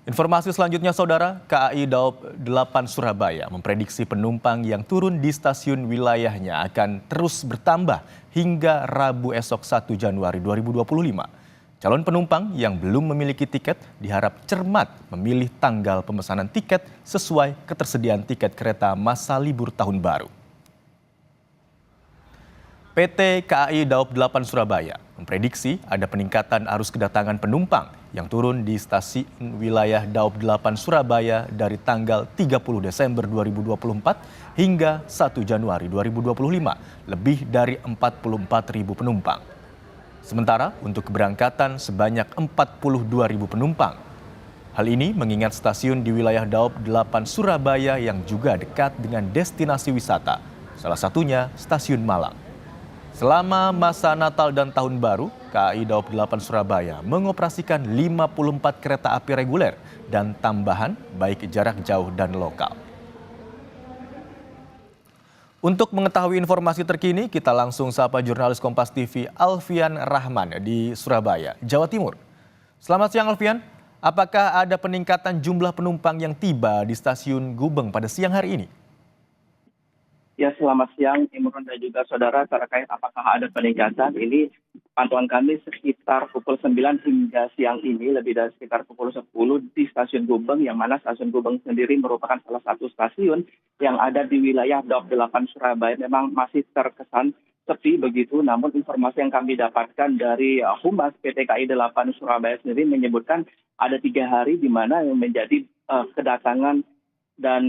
Informasi selanjutnya, Saudara, KAI Daob 8 Surabaya memprediksi penumpang yang turun di stasiun wilayahnya akan terus bertambah hingga Rabu esok 1 Januari 2025. Calon penumpang yang belum memiliki tiket diharap cermat memilih tanggal pemesanan tiket sesuai ketersediaan tiket kereta masa libur tahun baru. PT KAI Daob 8 Surabaya memprediksi ada peningkatan arus kedatangan penumpang yang turun di stasiun wilayah Daob 8 Surabaya dari tanggal 30 Desember 2024 hingga 1 Januari 2025, lebih dari 44.000 penumpang. Sementara untuk keberangkatan sebanyak 42.000 penumpang. Hal ini mengingat stasiun di wilayah Daob 8 Surabaya yang juga dekat dengan destinasi wisata, salah satunya Stasiun Malang. Selama masa Natal dan Tahun Baru, KAI Daob 8 Surabaya mengoperasikan 54 kereta api reguler dan tambahan baik jarak jauh dan lokal. Untuk mengetahui informasi terkini, kita langsung sapa jurnalis Kompas TV Alfian Rahman di Surabaya, Jawa Timur. Selamat siang Alfian, apakah ada peningkatan jumlah penumpang yang tiba di stasiun Gubeng pada siang hari ini? Ya, selamat siang Imron dan juga saudara. Terkait apakah ada peningkatan, ini pantauan kami sekitar pukul 9 hingga siang ini, lebih dari sekitar pukul 10 di stasiun Gubeng, yang mana stasiun Gubeng sendiri merupakan salah satu stasiun yang ada di wilayah Daob 8 Surabaya. Memang masih terkesan sepi begitu, namun informasi yang kami dapatkan dari Humas PT KAI 8 Surabaya sendiri menyebutkan ada 3 hari di mana yang menjadi kedatangan dan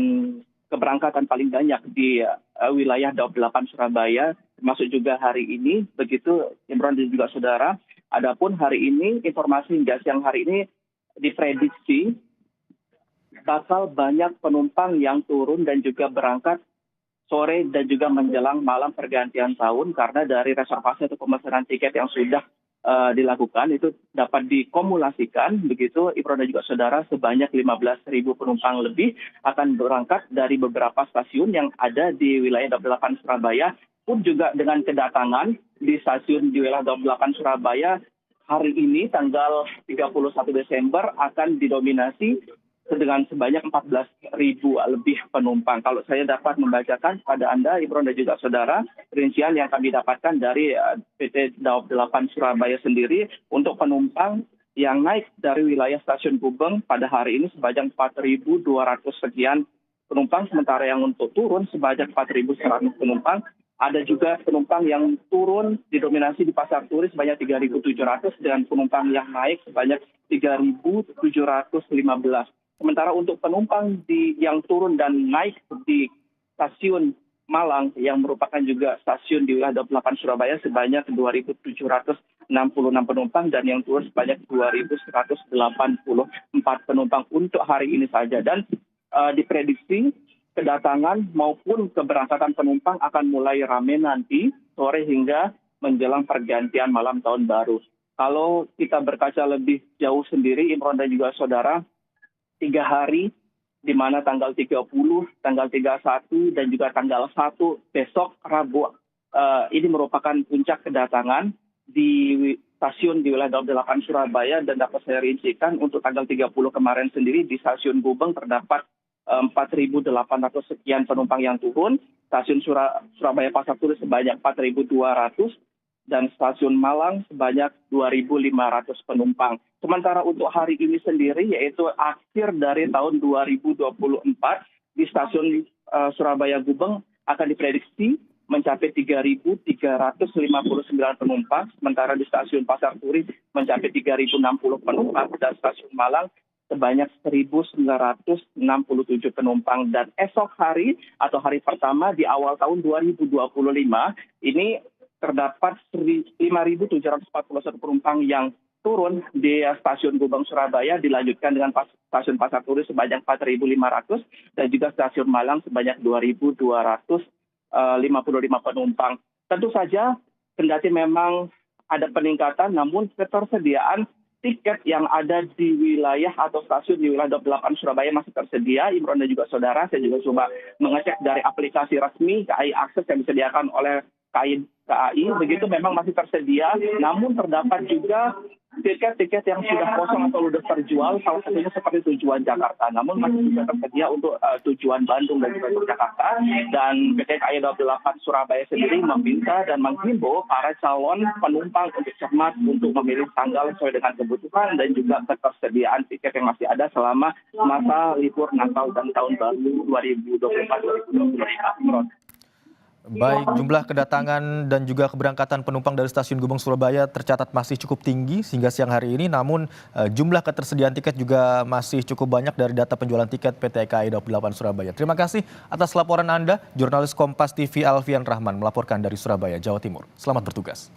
keberangkatan paling banyak di wilayah Daob 8 Surabaya, termasuk juga hari ini, begitu Imron dan juga saudara. Adapun hari ini, informasi hingga siang hari ini diprediksi bakal banyak penumpang yang turun dan juga berangkat sore dan juga menjelang malam pergantian tahun, karena dari reservasi atau pemesanan tiket yang sudah dilakukan itu dapat dikumulasikan begitu Imron dan juga saudara, sebanyak 15.000 penumpang lebih akan berangkat dari beberapa stasiun yang ada di wilayah Daob 8 Surabaya, pun juga dengan kedatangan di stasiun di wilayah Daob 8 Surabaya hari ini tanggal 31 Desember akan didominasi dengan sebanyak 14.000 lebih penumpang. Kalau saya dapat membacakan pada Anda, Imron dan juga saudara, rincian yang kami dapatkan dari PT Daob 8 Surabaya sendiri, untuk penumpang yang naik dari wilayah stasiun Gubeng pada hari ini sebanyak 4.200 sekian penumpang, sementara yang untuk turun sebanyak 4.100 penumpang. Ada juga penumpang yang turun didominasi di Pasar Turi sebanyak 3.700 dan penumpang yang naik sebanyak 3.715. Sementara untuk penumpang yang turun dan naik di stasiun Malang yang merupakan juga stasiun di wilayah Daob 8 Surabaya sebanyak 2.766 penumpang dan yang turun sebanyak 2.184 penumpang untuk hari ini saja. Dan diprediksi kedatangan maupun keberangkatan penumpang akan mulai ramai nanti sore hingga menjelang pergantian malam tahun baru. Kalau kita berkaca lebih jauh sendiri, Imron dan juga saudara, 3 hari, di mana tanggal 30, tanggal 31, dan juga tanggal 1 besok Rabu, ini merupakan puncak kedatangan di stasiun di wilayah Daob 8 Surabaya, dan dapat saya rincikan untuk tanggal 30 kemarin sendiri di stasiun Gubeng terdapat 4.800 sekian penumpang yang turun, stasiun Surabaya Pasar Turi sebanyak 4.200, dan stasiun Malang sebanyak 2.500 penumpang. Sementara untuk hari ini sendiri, yaitu akhir dari tahun 2024, di stasiun Surabaya Gubeng akan diprediksi mencapai 3.359 penumpang, sementara di stasiun Pasar Turi mencapai 3.060 penumpang, dan stasiun Malang sebanyak 1.967 penumpang. Dan esok hari atau hari pertama di awal tahun 2025, ini terdapat 5.741 penumpang yang turun di stasiun Gubeng Surabaya, dilanjutkan dengan stasiun Pasar Turi sebanyak 4.500 dan juga stasiun Malang sebanyak 2.255 penumpang. Tentu saja kendati memang ada peningkatan, namun ketersediaan tiket yang ada di wilayah atau stasiun di wilayah Daob 8 Surabaya masih tersedia. Imron dan juga saudara, saya juga coba mengecek dari aplikasi resmi KAI Akses yang disediakan oleh KAI, begitu memang masih tersedia, namun terdapat juga tiket-tiket yang sudah kosong atau sudah terjual, salah satunya seperti tujuan Jakarta. Namun masih bisa tersedia untuk tujuan Bandung dan juga Yogyakarta. Dan PT KAI Daup 8 Surabaya sendiri meminta dan menghimbau para calon penumpang untuk cermat untuk memilih tanggal sesuai dengan kebutuhan dan juga ketersediaan tiket yang masih ada selama masa libur Natal dan Tahun Baru 2024-2025. Baik, jumlah kedatangan dan juga keberangkatan penumpang dari Stasiun Gubeng Surabaya tercatat masih cukup tinggi hingga siang hari ini. Namun jumlah ketersediaan tiket juga masih cukup banyak dari data penjualan tiket PT KAI Daup 8 Surabaya. Terima kasih atas laporan Anda, jurnalis Kompas TV Alfian Rahman melaporkan dari Surabaya, Jawa Timur. Selamat bertugas.